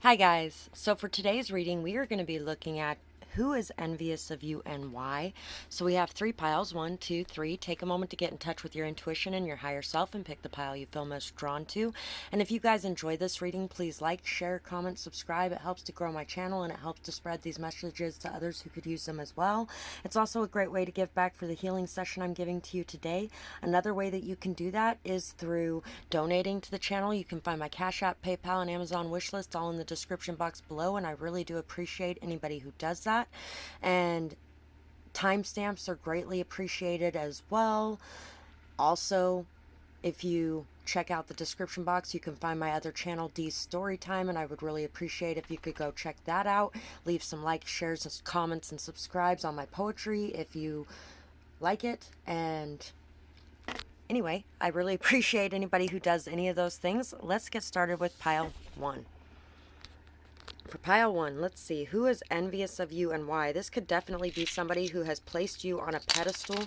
Hi guys, so for today's reading we are going to be looking at who is envious of you and why. So we have three piles, 1, 2, 3. Take a moment to get in touch with your intuition and your higher self and pick the pile you feel most drawn to. And if you guys enjoy this reading, please like, share, comment, subscribe. It helps to grow my channel and it helps to spread these messages to others who could use them as well. It's also a great way to give back for the healing session I'm giving to you today. Another way that you can do that is through donating to the channel. You can find my Cash App, PayPal, and Amazon wish list all in the description box below, and I really do appreciate anybody who does that. And timestamps are greatly appreciated as well. Also, if you check out the description box, you can find my other channel, D's StoryTime, and I would really appreciate if you could go check that out. Leave some likes, shares, comments, and subscribes on my poetry if you like it. And anyway, I really appreciate anybody who does any of those things. Let's get started with pile 1. For pile 1, let's see. Who is envious of you and why? This could definitely be somebody who has placed you on a pedestal.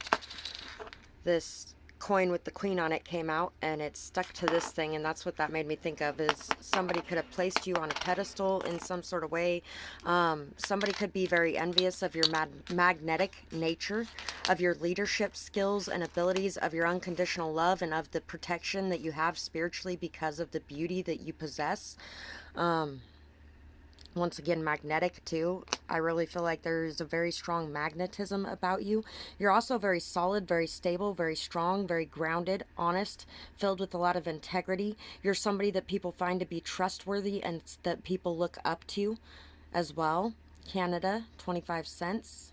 This coin with the queen on it came out and it stuck to this thing, and that's what that made me think of, is somebody could have placed you on a pedestal in some sort of way. Somebody could be very envious of your magnetic nature, of your leadership skills and abilities, of your unconditional love, and of the protection that you have spiritually because of the beauty that you possess. Once again, magnetic too. I really feel like there's a very strong magnetism about you. You're also very solid, very stable, very strong, very grounded, honest, filled with a lot of integrity. You're somebody that people find to be trustworthy and that people look up to as well. Canada, 25 cents.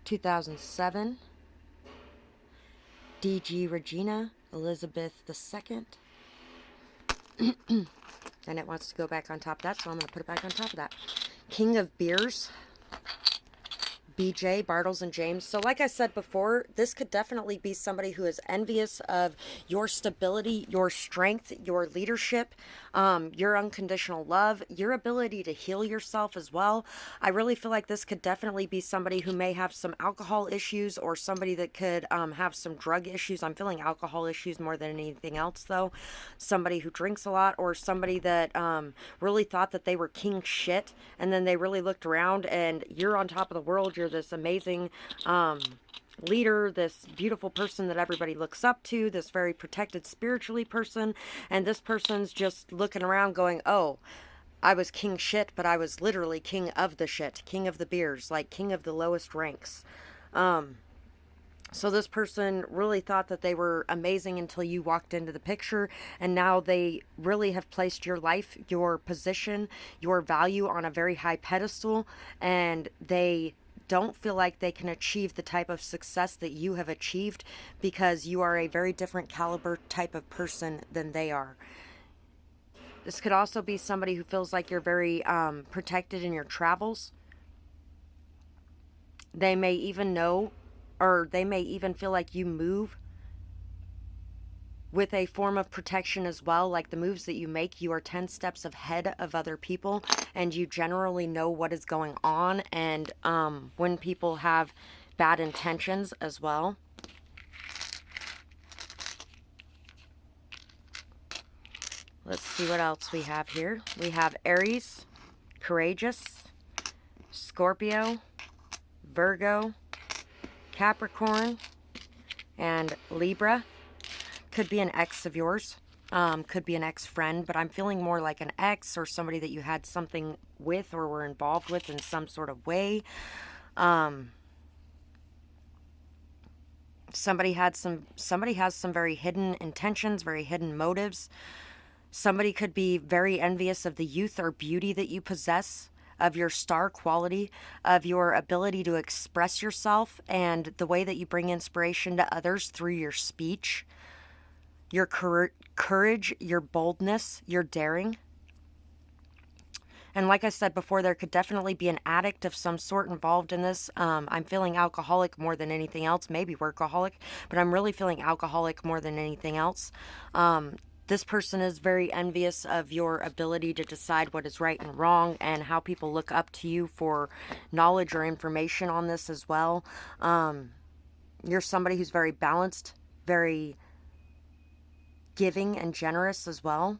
2007. DG Regina, Elizabeth II. And it wants to go back on top of that, so I'm going to put it back on top of that. King of Beers, BJ, Bartles and James. So like I said before, this could definitely be somebody who is envious of your stability, your strength, your leadership, your unconditional love, your ability to heal yourself as well. I really feel like this could definitely be somebody who may have some alcohol issues, or somebody that could have some drug issues. I'm feeling alcohol issues more than anything else though. Somebody who drinks a lot, or somebody that really thought that they were king shit, and then they really looked around and you're on top of the world. You're this amazing leader, this beautiful person that everybody looks up to, this very protected spiritually person, and this person's just looking around going, oh, I was king shit, but I was literally king of the shit, king of the beers, like king of the lowest ranks. So this person really thought that they were amazing until you walked into the picture, and now they really have placed your life, your position, your value on a very high pedestal, and they don't feel like they can achieve the type of success that you have achieved because you are a very different caliber type of person than they are. This could also be somebody who feels like you're very protected in your travels. They may even know, or they may even feel like you move with a form of protection as well. Like the moves that you make, you are 10 steps ahead of other people, and you generally know what is going on, and when people have bad intentions as well. Let's see what else we have here. We have Aries, courageous, Scorpio, Virgo, Capricorn, and Libra. Could be an ex of yours, could be an ex-friend, but I'm feeling more like an ex, or somebody that you had something with or were involved with in some sort of way. Somebody has some very hidden intentions, very hidden motives. Somebody could be very envious of the youth or beauty that you possess, of your star quality, of your ability to express yourself, and the way that you bring inspiration to others through your speech, your courage, your boldness, your daring. And like I said before, there could definitely be an addict of some sort involved in this. I'm feeling alcoholic more than anything else, maybe workaholic, but I'm really feeling alcoholic more than anything else. This person is very envious of your ability to decide what is right and wrong, and how people look up to you for knowledge or information on this as well. You're somebody who's very balanced, very giving and generous as well.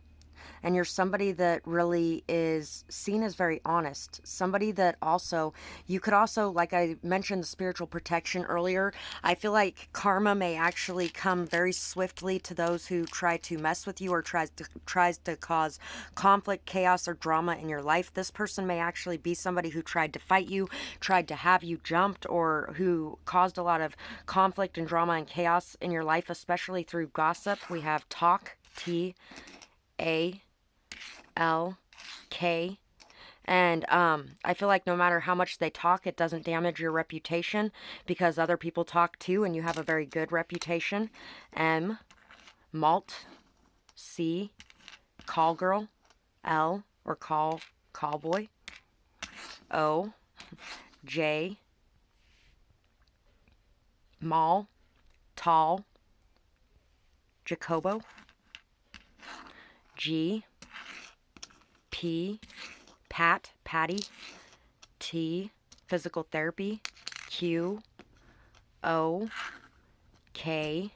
And you're somebody that really is seen as very honest. Somebody that also, you could also, like I mentioned, the spiritual protection earlier, I feel like karma may actually come very swiftly to those who try to mess with you or tries to cause conflict, chaos, or drama in your life. This person may actually be somebody who tried to fight you, tried to have you jumped, or who caused a lot of conflict and drama and chaos in your life, especially through gossip. We have talk, T-A-L-K. And I feel like no matter how much they talk, it doesn't damage your reputation because other people talk too and you have a very good reputation. M, malt. C, call girl. L, or callboy. O, J, mall. Tall. Jacobo. G, P, Pat, Patty. T, physical therapy. Q, O, K,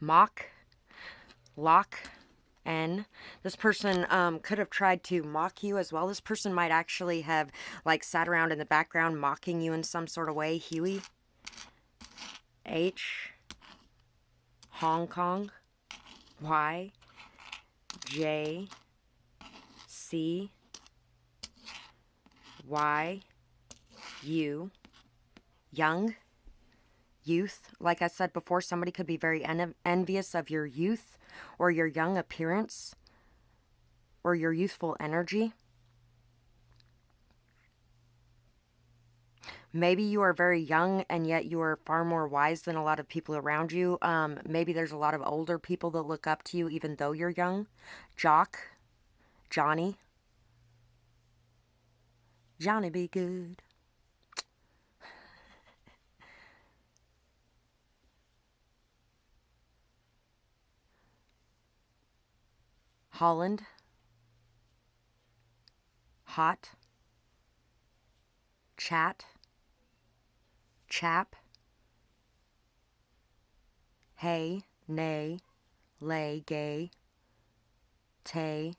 mock, lock, N. This person could have tried to mock you as well. This person might actually have like sat around in the background mocking you in some sort of way. Huey. H, Hong Kong. Y, J, C, Y, U, young, youth. Like I said before, somebody could be very envious of your youth or your young appearance or your youthful energy. Maybe you are very young and yet you are far more wise than a lot of people around you. Maybe there's a lot of older people that look up to you even though you're young. Jock, Johnny. Johnny be good. Holland. Hot. Chat. Chap. Hey, nay, lay, gay. Tay,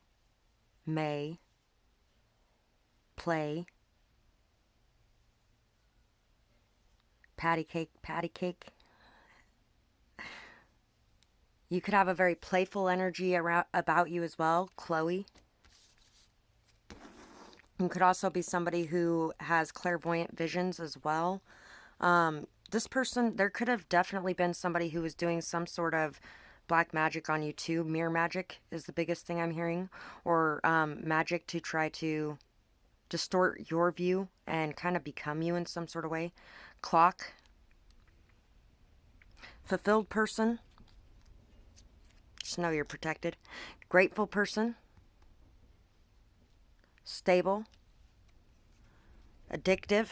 may. Play. Patty cake, patty cake. You could have a very playful energy about you as well. Chloe. You could also be somebody who has clairvoyant visions as well. This person, there could have definitely been somebody who was doing some sort of black magic on you too. Mirror magic is the biggest thing I'm hearing. Or magic to try to distort your view and kind of become you in some sort of way. Clock. Fulfilled person. Just know you're protected. Grateful person. Stable. Addictive.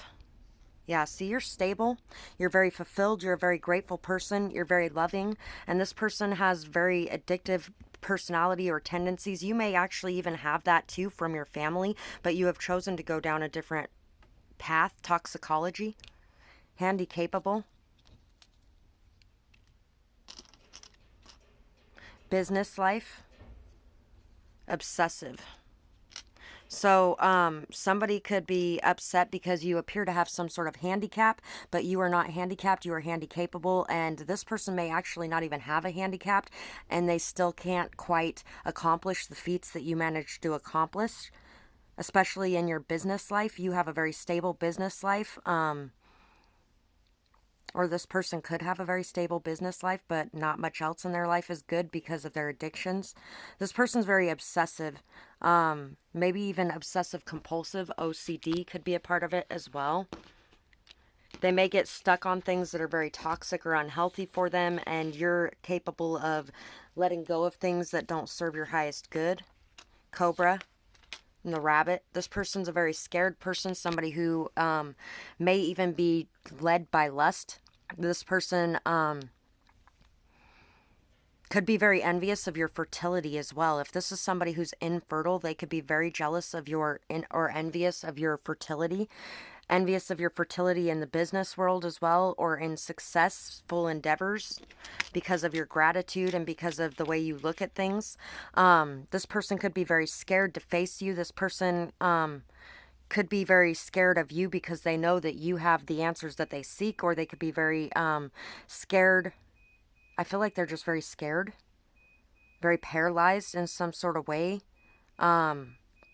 Yeah, see, you're stable. You're very fulfilled. You're a very grateful person. You're very loving. And this person has very addictive personality or tendencies. You may actually even have that too from your family, but you have chosen to go down a different path. Toxicology. Handy capable. Business life. Obsessive. So somebody could be upset because you appear to have some sort of handicap, but you are not handicapped, you are handy capable, and this person may actually not even have a handicap, and they still can't quite accomplish the feats that you managed to accomplish, especially in your business life. You have a very stable business life, or this person could have a very stable business life, but not much else in their life is good because of their addictions. This person's very obsessive. Maybe even obsessive compulsive. OCD could be a part of it as well. They may get stuck on things that are very toxic or unhealthy for them, and you're capable of letting go of things that don't serve your highest good. Cobra. And the rabbit. This person's a very scared person, somebody who may even be led by lust. This person could be very envious of your fertility as well. If this is somebody who's infertile, they could be very jealous of your or envious of your fertility. envious of your fertility in the business world as well, or in successful endeavors because of your gratitude and because of the way you look at things. This person could be very scared to face you. This person could be very scared of you because they know that you have the answers that they seek, or they could be very scared. I feel like they're just very scared, very paralyzed in some sort of way,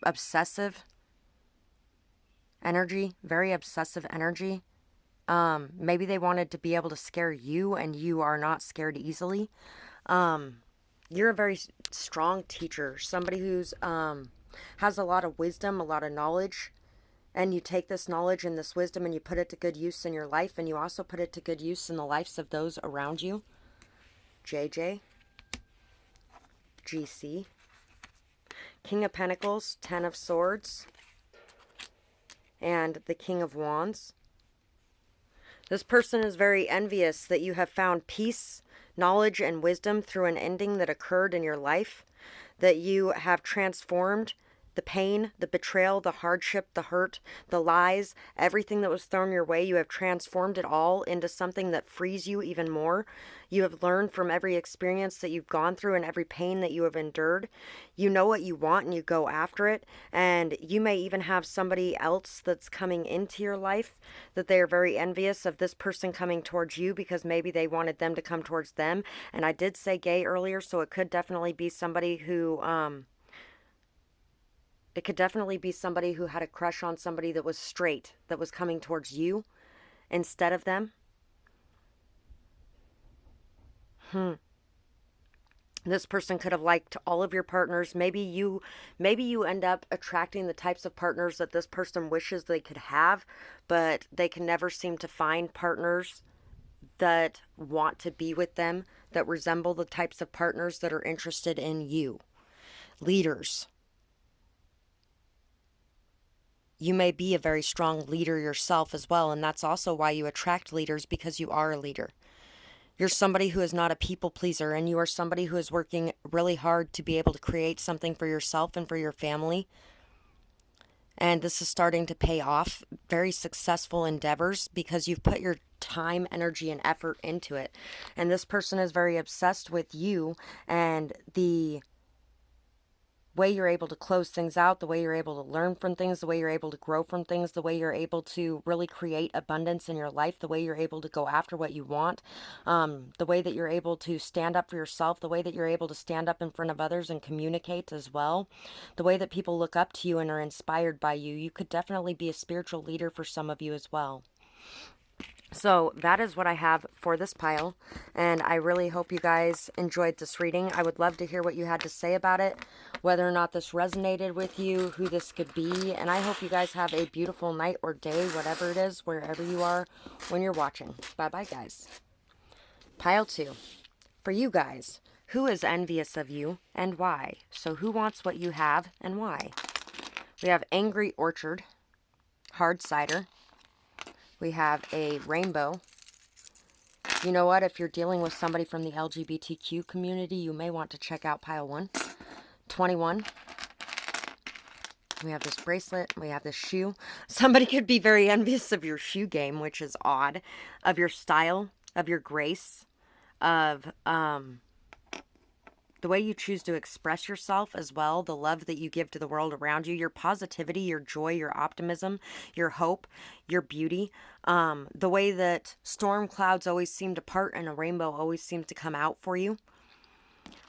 obsessive energy, very obsessive energy. Maybe they wanted to be able to scare you, and you are not scared easily. You're a very strong teacher, somebody who's has a lot of wisdom, a lot of knowledge, and you take this knowledge and this wisdom and you put it to good use in your life, and you also put it to good use in the lives of those around you. JJ, GC, King of Pentacles, Ten of Swords, and the King of Wands. This person is very envious that you have found peace, knowledge, and wisdom through an ending that occurred in your life, that you have transformed the pain, the betrayal, the hardship, the hurt, the lies, everything that was thrown your way. You have transformed it all into something that frees you even more. You have learned from every experience that you've gone through and every pain that you have endured. You know what you want and you go after it. And you may even have somebody else that's coming into your life that they are very envious of this person coming towards you, because maybe they wanted them to come towards them. And I did say gay earlier, so it could definitely be somebody who had a crush on somebody that was straight, that was coming towards you instead of them. This person could have liked all of your partners. Maybe you end up attracting the types of partners that this person wishes they could have, but they can never seem to find partners that want to be with them, that resemble the types of partners that are interested in you. Leaders. You may be a very strong leader yourself as well, and that's also why you attract leaders, because you are a leader. You're somebody who is not a people pleaser, and you are somebody who is working really hard to be able to create something for yourself and for your family. And this is starting to pay off. Very successful endeavors, because you've put your time, energy, and effort into it. And this person is very obsessed with you and the way you're able to close things out, the way you're able to learn from things, the way you're able to grow from things, the way you're able to really create abundance in your life, the way you're able to go after what you want, the way that you're able to stand up for yourself, the way that you're able to stand up in front of others and communicate as well, the way that people look up to you and are inspired by you. You could definitely be a spiritual leader for some of you as well. So that is what I have for this pile, and I really hope you guys enjoyed this reading. I would love to hear what you had to say about it, whether or not this resonated with you, who this could be, and I hope you guys have a beautiful night or day, whatever it is, wherever you are when you're watching. Bye-bye, guys. Pile 2. For you guys, who is envious of you and why? So who wants what you have and why? We have Angry Orchard, Hard Cider. We have a rainbow. You know what? If you're dealing with somebody from the LGBTQ community, you may want to check out pile 1. 21. We have this bracelet. We have this shoe. Somebody could be very envious of your shoe game, which is odd. Of your style, of your grace, of the way you choose to express yourself as well, the love that you give to the world around you, your positivity, your joy, your optimism, your hope, your beauty, the way that storm clouds always seem to part and a rainbow always seems to come out for you,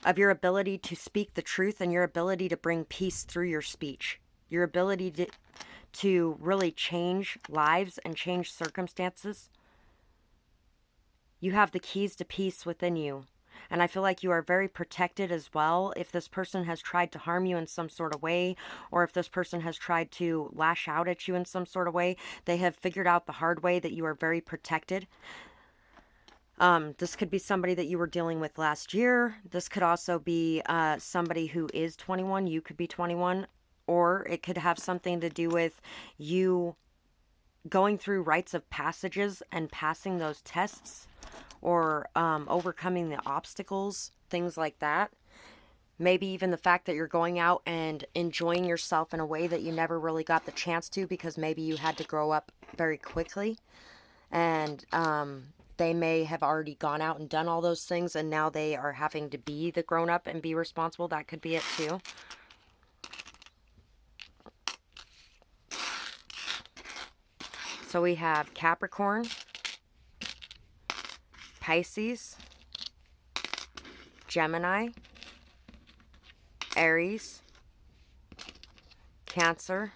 of your ability to speak the truth and your ability to bring peace through your speech, your ability to really change lives and change circumstances. You have the keys to peace within you. And I feel like you are very protected as well. If this person has tried to harm you in some sort of way, or if this person has tried to lash out at you in some sort of way, they have figured out the hard way that you are very protected. This could be somebody that you were dealing with last year. This could also be somebody who is 21. You could be 21. Or it could have something to do with you going through rites of passages and passing those tests, or overcoming the obstacles, things like that. Maybe even the fact that you're going out and enjoying yourself in a way that you never really got the chance to because maybe you had to grow up very quickly. And they may have already gone out and done all those things, and now they are having to be the grown up and be responsible. That could be it too. So we have Capricorn, Pisces, Gemini, Aries, Cancer.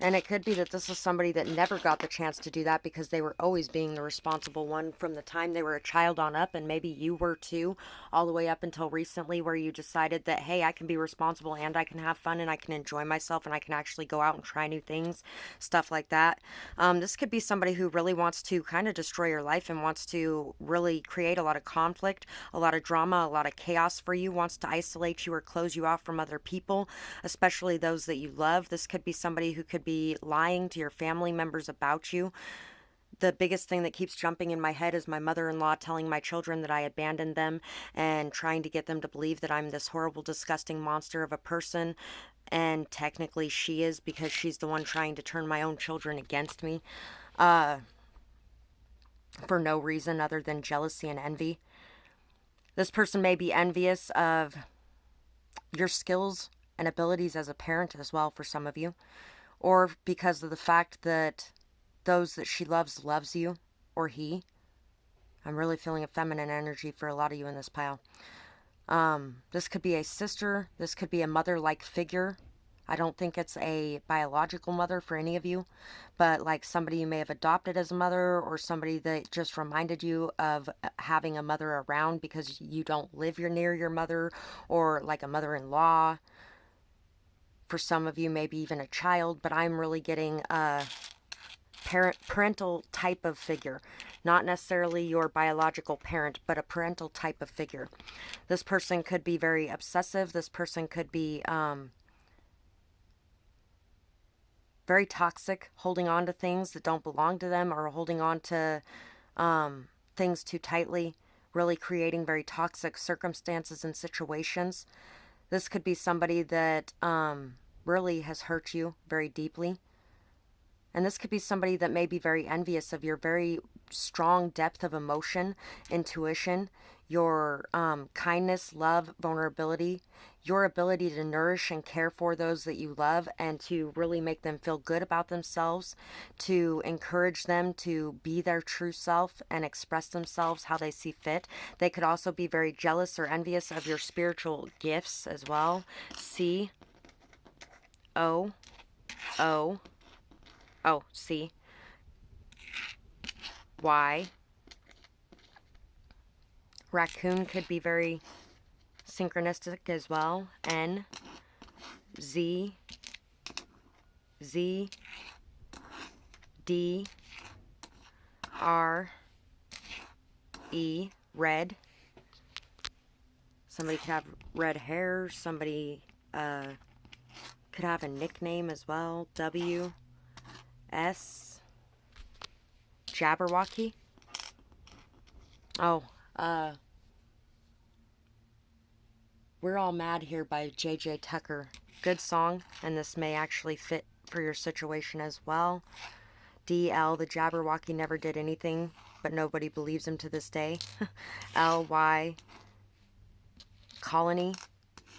And it could be that this is somebody that never got the chance to do that because they were always being the responsible one from the time they were a child on up, and maybe you were too, all the way up until recently, where you decided that, hey, I can be responsible and I can have fun and I can enjoy myself and I can actually go out and try new things, stuff like that. This could be somebody who really wants to kind of destroy your life and wants to really create a lot of conflict, a lot of drama, a lot of chaos for you, wants to isolate you or close you off from other people, especially those that you love. This could be somebody who could be lying to your family members about you. The biggest thing that keeps jumping in my head is my mother-in-law telling my children that I abandoned them and trying to get them to believe that I'm this horrible, disgusting monster of a person. And technically she is, because she's the one trying to turn my own children against me for no reason other than jealousy and envy. This person may be envious of your skills and abilities as a parent as well for some of you, or because of the fact that those that she loves you, or he. I'm really feeling a feminine energy for a lot of you in this pile. This could be a sister. This could be a mother-like figure. I don't think it's a biological mother for any of you, but like somebody you may have adopted as a mother, or somebody that just reminded you of having a mother around because you don't live near your mother, or like a mother-in-law. For some of you, maybe even a child, but I'm really getting a parental type of figure. Not necessarily your biological parent, but a parental type of figure. This person could be very obsessive. This person could be very toxic, holding on to things that don't belong to them, or holding on to things too tightly, really creating very toxic circumstances and situations. This could be somebody that really has hurt you very deeply. And this could be somebody that may be very envious of your very strong depth of emotion, intuition, your kindness, love, vulnerability, your ability to nourish and care for those that you love and to really make them feel good about themselves, to encourage them to be their true self and express themselves how they see fit. They could also be very jealous or envious of your spiritual gifts as well. C O O C Y. Raccoon could be very synchronistic as well. N Z D R E. Red. Somebody could have red hair. Somebody could have a nickname as well. W S. Jabberwocky. Oh, We're All Mad Here by J.J. Tucker. Good song, and this may actually fit for your situation as well. D.L. The Jabberwocky never did anything, but nobody believes him to this day. L.Y. Colony,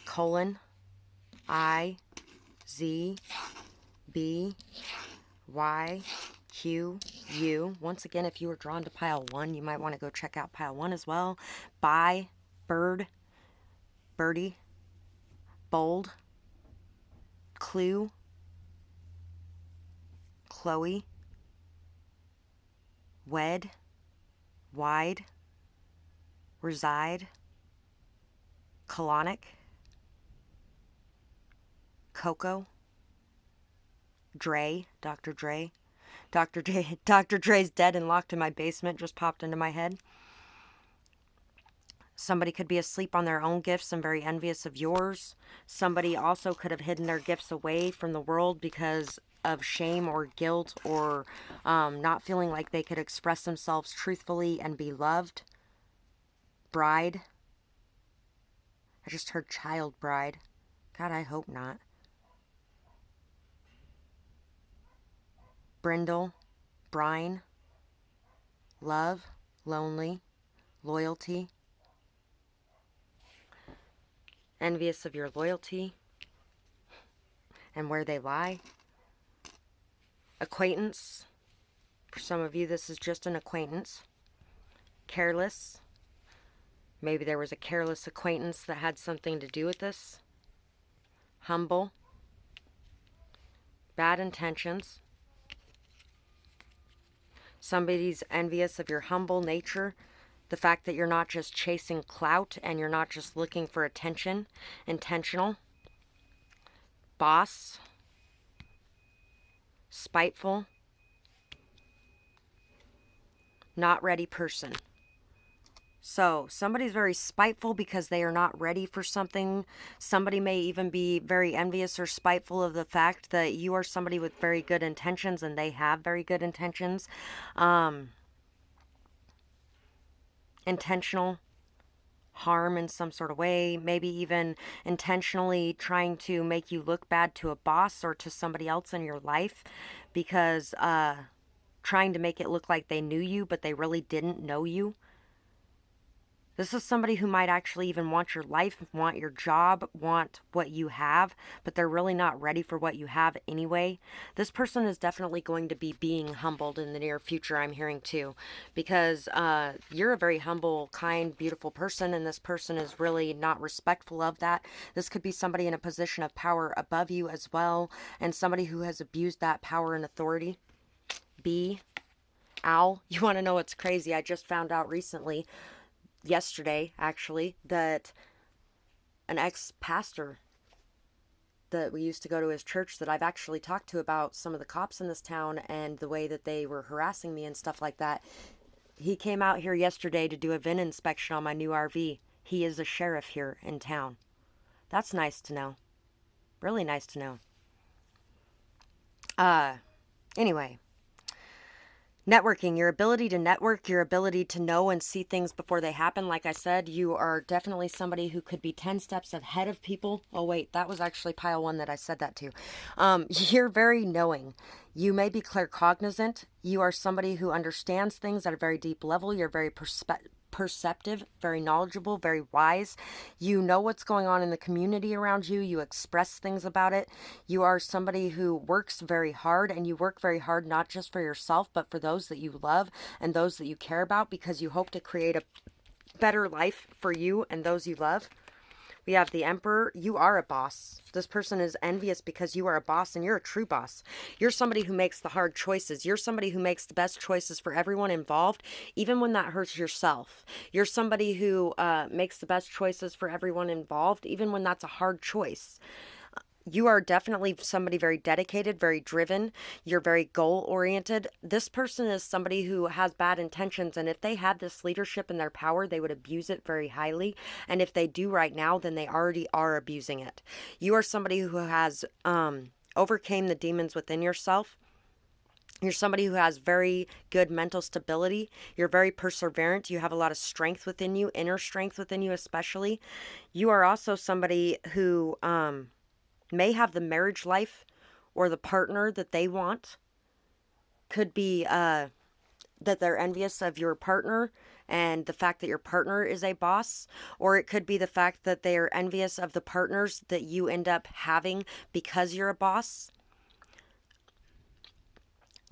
colon, I, Z, B, Y, Q, U. Once again, if you were drawn to pile 1, you might want to go check out pile 1 as well. By, bird, birdie, bold, clue, Chloe, wed, wide, reside, colonic, Coco, Dre, Dr. Dre. Dr. Dre's dead and locked in my basement, just popped into my head. Somebody could be asleep on their own gifts and very envious of yours. Somebody also could have hidden their gifts away from the world because of shame or guilt, or not feeling like they could express themselves truthfully and be loved. Bride, I just heard child bride. God, I hope not. Brindle, brine, love, lonely, loyalty, envious of your loyalty and where they lie. Acquaintance. For some of you, this is just an acquaintance. Careless. Maybe there was a careless acquaintance that had something to do with this. Humble. Bad intentions. Somebody's envious of your humble nature. The fact that you're not just chasing clout and you're not just looking for attention. Intentional. Boss. Spiteful. Not ready person. So somebody's very spiteful because they are not ready for something. Somebody may even be very envious or spiteful of the fact that you are somebody with very good intentions and they have very good intentions. Intentional harm in some sort of way, maybe even intentionally trying to make you look bad to a boss or to somebody else in your life because trying to make it look like they knew you but they really didn't know you. This is somebody who might actually even want your life, want your job, want what you have, but they're really not ready for what you have anyway. This person is definitely going to be being humbled in the near future, I'm hearing too, because you're a very humble, kind, beautiful person, and this person is really not respectful of that. This could be somebody in a position of power above you as well, and somebody who has abused that power and authority. Ow, you want to know what's crazy? I just found out recently, yesterday actually, that an ex-pastor that we used to go to his church that I've actually talked to about some of the cops in this town and the way that they were harassing me and stuff like that. He came out here yesterday to do a VIN inspection on my new RV. He is a sheriff here in town. That's nice to know. Really nice to know. Anyway. Networking, your ability to network, your ability to know and see things before they happen. Like I said, you are definitely somebody who could be 10 steps ahead of people. Oh, wait, that was actually pile 1 that I said that to. You're very knowing. You may be claircognizant. You are somebody who understands things at a very deep level. You're very perceptive, very knowledgeable, very wise. You know what's going on in the community around you. You express things about it. You are somebody who works very hard, and you work very hard not just for yourself, but for those that you love and those that you care about, because you hope to create a better life for you and those you love. We have the Emperor. You are a boss. This person is envious because you are a boss and you're a true boss. You're somebody who makes the hard choices. You're somebody who makes the best choices for everyone involved, even when that hurts yourself. You're somebody who makes the best choices for everyone involved, even when that's a hard choice. You are definitely somebody very dedicated, very driven. You're very goal-oriented. This person is somebody who has bad intentions, and if they had this leadership and their power, they would abuse it very highly. And if they do right now, then they already are abusing it. You are somebody who has overcame the demons within yourself. You're somebody who has very good mental stability. You're very perseverant. You have a lot of strength within you, inner strength within you especially. You are also somebody who may have the marriage life or the partner that they want. Could be that they're envious of your partner and the fact that your partner is a boss, or it could be the fact that they are envious of the partners that you end up having because you're a boss.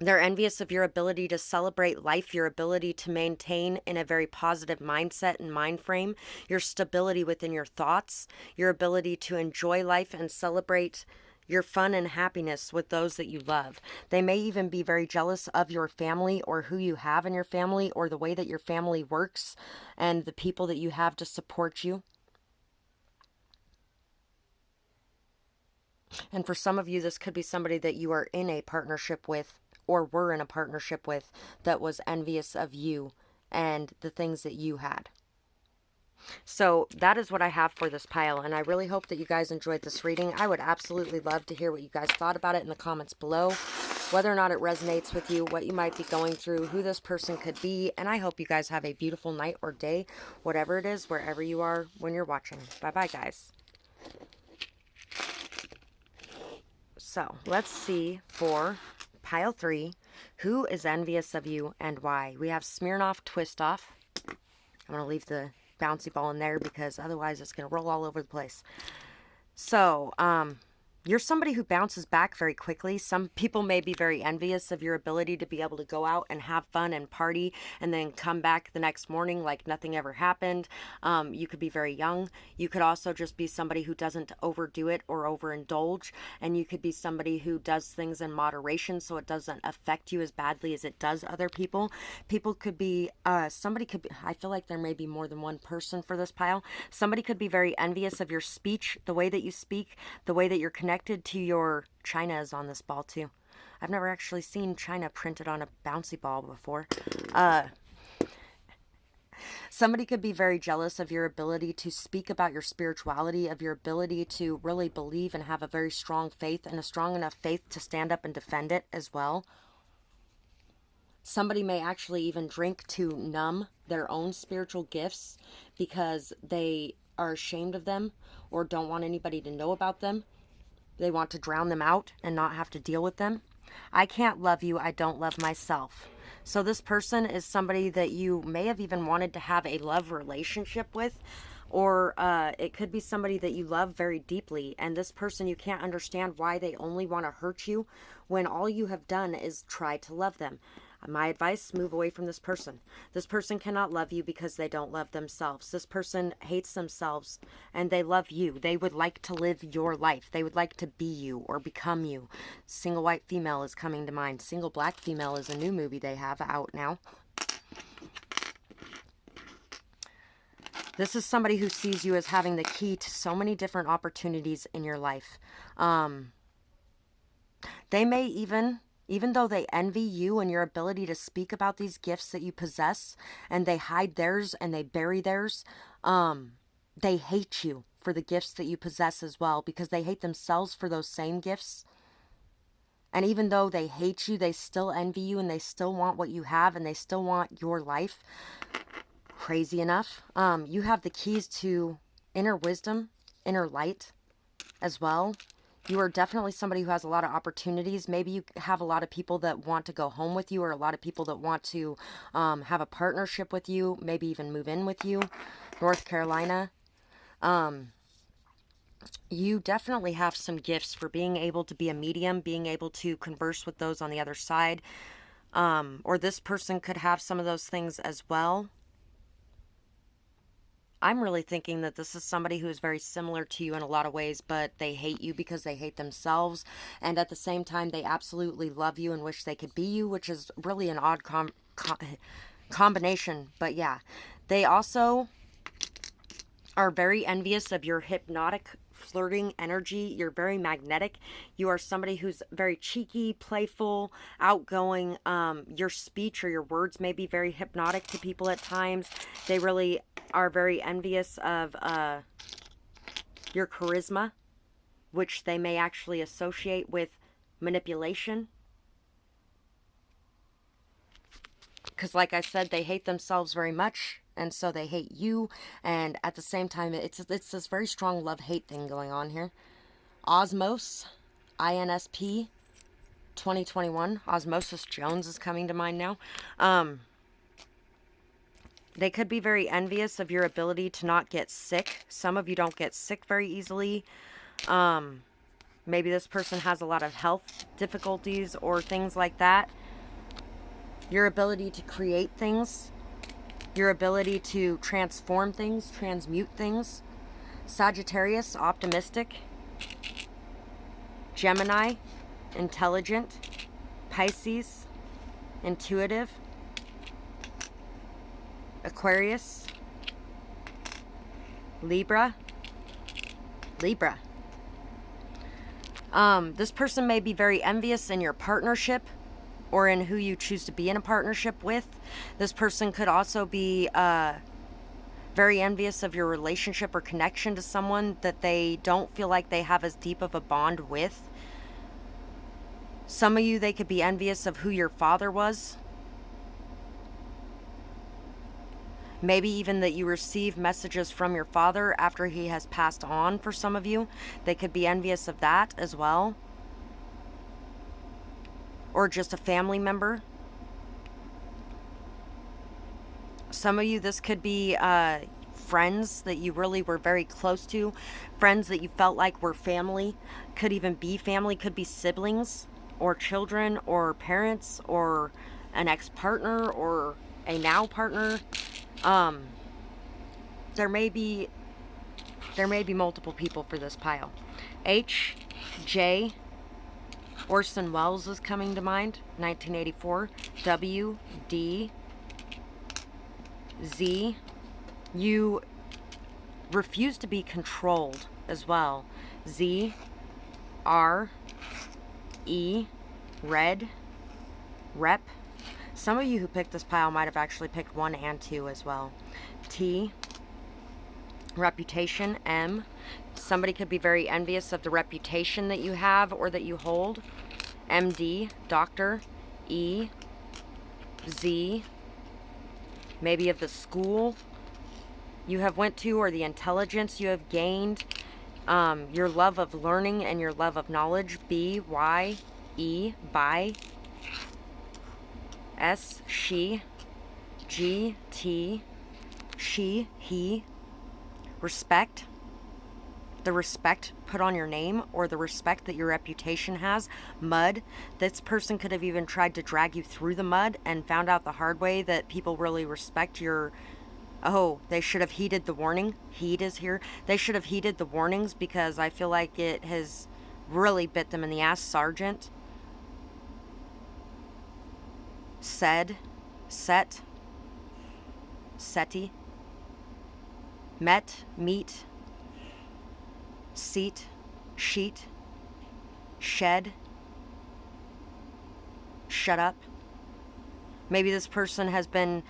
They're envious of your ability to celebrate life, your ability to maintain in a very positive mindset and mind frame, your stability within your thoughts, your ability to enjoy life and celebrate your fun and happiness with those that you love. They may even be very jealous of your family or who you have in your family or the way that your family works and the people that you have to support you. And for some of you, this could be somebody that you are in a partnership with or were in a partnership with that was envious of you and the things that you had. So that is what I have for this pile, and I really hope that you guys enjoyed this reading. I would absolutely love to hear what you guys thought about it in the comments below. whether or not it resonates with you, what you might be going through, who this person could be. And I hope you guys have a beautiful night or day, whatever it is, wherever you are when you're watching. Bye-bye, guys. So let's see for pile 3, who is envious of you and why? We have Smirnoff Twist Off. I'm going to leave the bouncy ball in there because otherwise it's going to roll all over the place. So, you're somebody who bounces back very quickly. Some people may be very envious of your ability to be able to go out and have fun and party and then come back the next morning like nothing ever happened. You could be very young. You could also just be somebody who doesn't overdo it or overindulge. And you could be somebody who does things in moderation so it doesn't affect you as badly as it does other people. People could be, somebody could be, I feel like there may be more than one person for this pile. Somebody could be very envious of your speech, the way that you speak, the way that you're connected to your China is on this ball too. I've never actually seen China printed on a bouncy ball before. Somebody could be very jealous of your ability to speak about your spirituality, of your ability to really believe and have a very strong faith and a strong enough faith to stand up and defend it as well. Somebody may actually even drink to numb their own spiritual gifts because they are ashamed of them or don't want anybody to know about them. They want to drown them out and not have to deal with them. I can't love you. I don't love myself. So this person is somebody that you may have even wanted to have a love relationship with, or it could be somebody that you love very deeply. And this person, you can't understand why they only want to hurt you when all you have done is try to love them. My advice, move away from this person. This person cannot love you because they don't love themselves. This person hates themselves and they love you. They would like to live your life. They would like to be you or become you. Single white female is coming to mind. Single black female is a new movie they have out now. This is somebody who sees you as having the key to so many different opportunities in your life. They may even though they envy you and your ability to speak about these gifts that you possess, and they hide theirs and they bury theirs, they hate you for the gifts that you possess as well, because they hate themselves for those same gifts. And even though they hate you, they still envy you and they still want what you have and they still want your life. Crazy enough. You have the keys to inner wisdom, inner light as well. You are definitely somebody who has a lot of opportunities. Maybe you have a lot of people that want to go home with you, or a lot of people that want to have a partnership with you, maybe even move in with you. North Carolina. You definitely have some gifts for being able to be a medium, being able to converse with those on the other side. Or this person could have some of those things as well. I'm really thinking that this is somebody who is very similar to you in a lot of ways, but they hate you because they hate themselves. And at the same time, they absolutely love you and wish they could be you, which is really an odd combination. But yeah, they also are very envious of your hypnotic, flirting energy. You're very magnetic. You are somebody who's very cheeky, playful, outgoing. Your speech or your words may be very hypnotic to people at times. They really are very envious of your charisma, which they may actually associate with manipulation. Because like I said, they hate themselves very much, and so they hate you. And at the same time, it's this very strong love-hate thing going on here. Osmos, INSP, 2021. Osmosis Jones is coming to mind now. They could be very envious of your ability to not get sick. Some of you don't get sick very easily. Maybe this person has a lot of health difficulties or things like that. Your ability to create things. Your ability to transform things, transmute things. Sagittarius, optimistic. Gemini, intelligent. Pisces, intuitive. Aquarius, Libra. This person may be very envious in your partnership or in who you choose to be in a partnership with. This person could also be very envious of your relationship or connection to someone that they don't feel like they have as deep of a bond with. Some of you, they could be envious of who your father was. Maybe even that you receive messages from your father after he has passed on. For some of you, they could be envious of that as well. Or just a family member. Some of you, this could be friends that you really were very close to. Friends that you felt like were family. Could even be family. Could be siblings or children or parents or an ex-partner or a now partner. There may be multiple people for this pile. H, J, Orson Welles is coming to mind, 1984. W, D, Z. You refuse to be controlled as well. Z, R, E, red, rep. Some of you who picked this pile might have actually picked 1 and 2 as well. T, reputation, M. Somebody could be very envious of the reputation that you have or that you hold. MD, doctor. E, Z. Maybe of the school you have went to or the intelligence you have gained. Your love of learning and your love of knowledge. B, Y, E, by. S, she. G, T, she, he. Respect. The respect put on your name or the respect that your reputation has. Mud. This person could have even tried to drag you through the mud and found out the hard way that people really respect your... Oh, they should have heeded the warning. Heed is here. They should have heeded the warnings because I feel like it has really bit them in the ass. Sergeant. Said. Set. SETI. Met. Meet. Seat. Sheet. Shed. Shut up. Maybe this person has been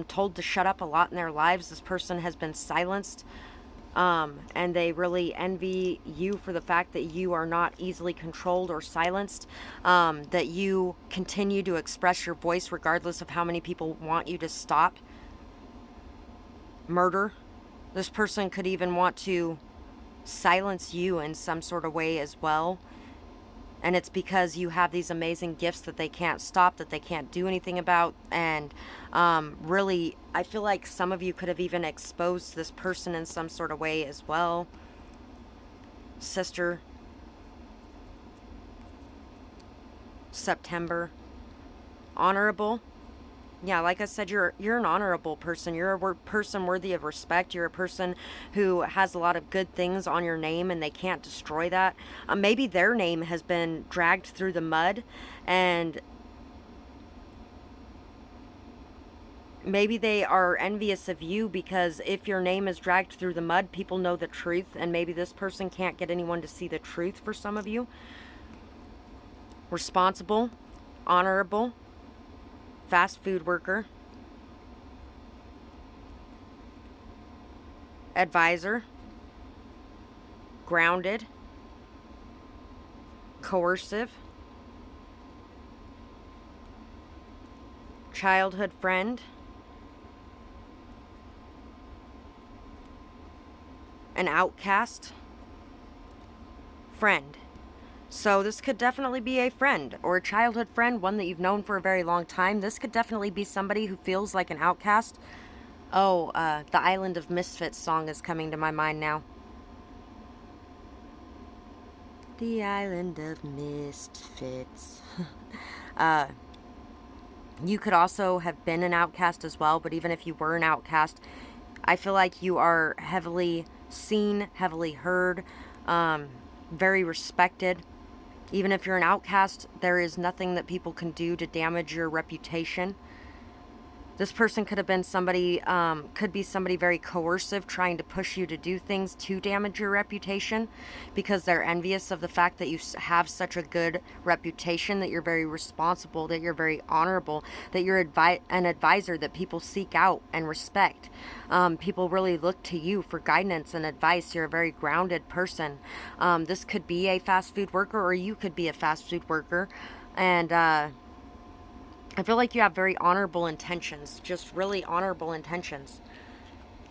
told to shut up a lot in their lives. This person has been silenced. And they really envy you for the fact that you are not easily controlled or silenced. That you continue to express your voice regardless of how many people want you to stop. Murder. This person could even want to silence you in some sort of way as well. And it's because you have these amazing gifts that they can't stop, that they can't do anything about. And really, I feel like some of you could have even exposed this person in some sort of way as well. Sister. September. Honorable. Yeah, like I said, you're an honorable person. You're a person worthy of respect. You're a person who has a lot of good things on your name and they can't destroy that. Maybe their name has been dragged through the mud and maybe they are envious of you because if your name is dragged through the mud, people know the truth and maybe this person can't get anyone to see the truth for some of you. Responsible, honorable. Fast food worker, advisor, grounded, coercive, childhood friend, an outcast, friend. So this could definitely be a friend or a childhood friend, one that you've known for a very long time. This could definitely be somebody who feels like an outcast. Oh, the Island of Misfits song is coming to my mind now. The Island of Misfits. You could also have been an outcast as well, but even if you were an outcast, I feel like you are heavily seen, heavily heard, very respected. Even if you're an outcast, there is nothing that people can do to damage your reputation. This person could have been somebody, could be somebody very coercive, trying to push you to do things to damage your reputation because they're envious of the fact that you have such a good reputation, that you're very responsible, that you're very honorable, that you're an advisor that people seek out and respect. People really look to you for guidance and advice. You're a very grounded person. This could be a fast food worker or you could be a fast food worker. And I feel like you have very honorable intentions, just really honorable intentions.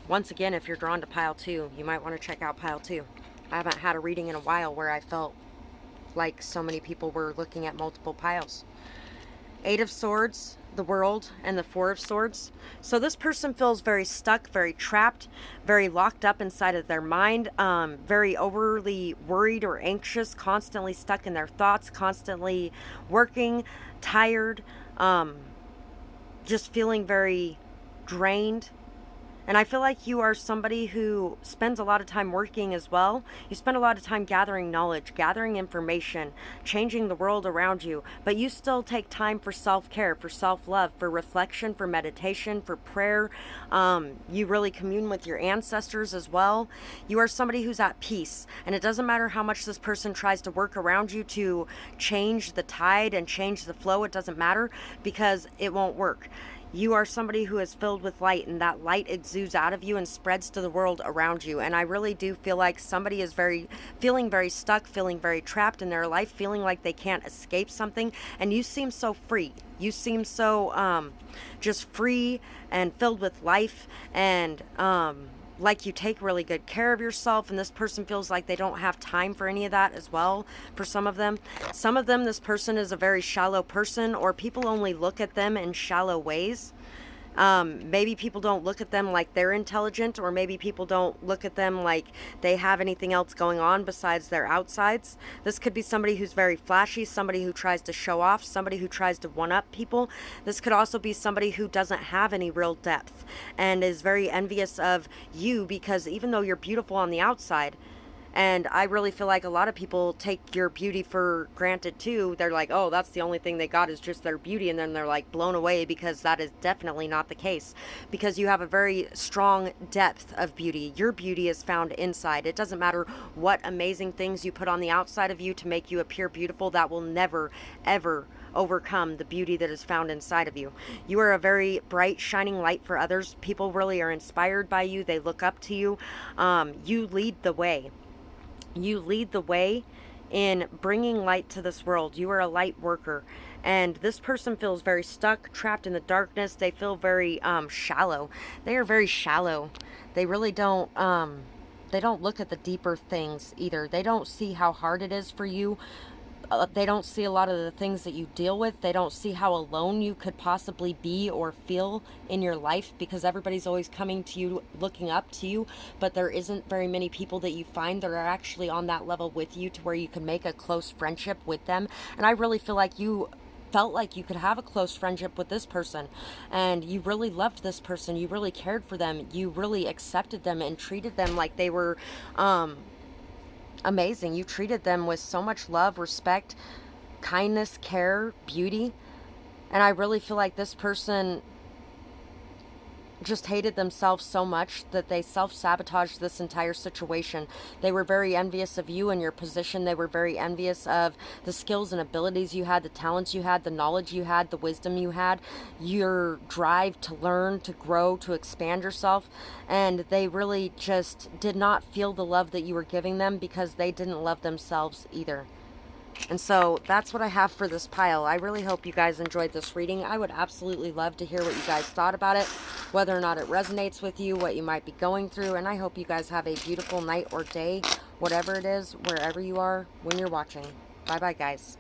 Once again, if you're drawn to pile 2, you might want to check out pile 2. I haven't had a reading in a while where I felt like so many people were looking at multiple piles. 8 of Swords, the World, and the 4 of Swords. So this person feels very stuck, very trapped, very locked up inside of their mind, very overly worried or anxious, constantly stuck in their thoughts, constantly working, tired, just feeling very drained. And I feel like you are somebody who spends a lot of time working as well. You spend a lot of time gathering knowledge, gathering information, changing the world around you. But you still take time for self-care, for self-love, for reflection, for meditation, for prayer. You really commune with your ancestors as well. You are somebody who's at peace. And it doesn't matter how much this person tries to work around you to change the tide and change the flow. It doesn't matter, because it won't work. You are somebody who is filled with light, and that light exudes out of you and spreads to the world around you. And I really do feel like somebody is feeling very stuck, feeling very trapped in their life, feeling like they can't escape something. And you seem so free. You seem so just free and filled with life, and like you take really good care of yourself. And this person feels like they don't have time for any of that as well. For some of them, this person is a very shallow person, or people only look at them in shallow ways. Maybe people don't look at them like they're intelligent, or maybe people don't look at them like they have anything else going on besides their outsides. This could be somebody who's very flashy, somebody who tries to show off, somebody who tries to one-up people. This could also be somebody who doesn't have any real depth and is very envious of you, because even though you're beautiful on the outside, and I really feel like a lot of people take your beauty for granted too. They're like, oh, that's the only thing they got is just their beauty. And then they're like blown away, because that is definitely not the case. Because you have a very strong depth of beauty. Your beauty is found inside. It doesn't matter what amazing things you put on the outside of you to make you appear beautiful. That will never, ever overcome the beauty that is found inside of you. You are a very bright, shining light for others. People really are inspired by you. They look up to you. You lead the way. You lead the way in bringing light to this world. You are a light worker. And this person feels very stuck, trapped in the darkness. They feel very shallow. They are very shallow. They really don't look at the deeper things either. They don't see how hard it is for you. They don't see a lot of the things that you deal with. They don't see how alone you could possibly be or feel in your life, because everybody's always coming to you, looking up to you, but there isn't very many people that you find that are actually on that level with you to where you can make a close friendship with them. And I really feel like you felt like you could have a close friendship with this person, and you really loved this person. You really cared for them. You really accepted them and treated them like they were amazing. You treated them with so much love, respect, kindness, care, beauty. And I really feel like this person just hated themselves so much that they self-sabotaged this entire situation. They were very envious of you and your position. They were very envious of the skills and abilities you had, the talents you had, the knowledge you had, the wisdom you had, your drive to learn, to grow, to expand yourself. And they really just did not feel the love that you were giving them, because they didn't love themselves either. And so that's what I have for this pile. I really hope you guys enjoyed this reading. I would absolutely love to hear what you guys thought about it, whether or not it resonates with you, what you might be going through. And I hope you guys have a beautiful night or day, whatever it is, wherever you are when you're watching. Bye-bye, guys.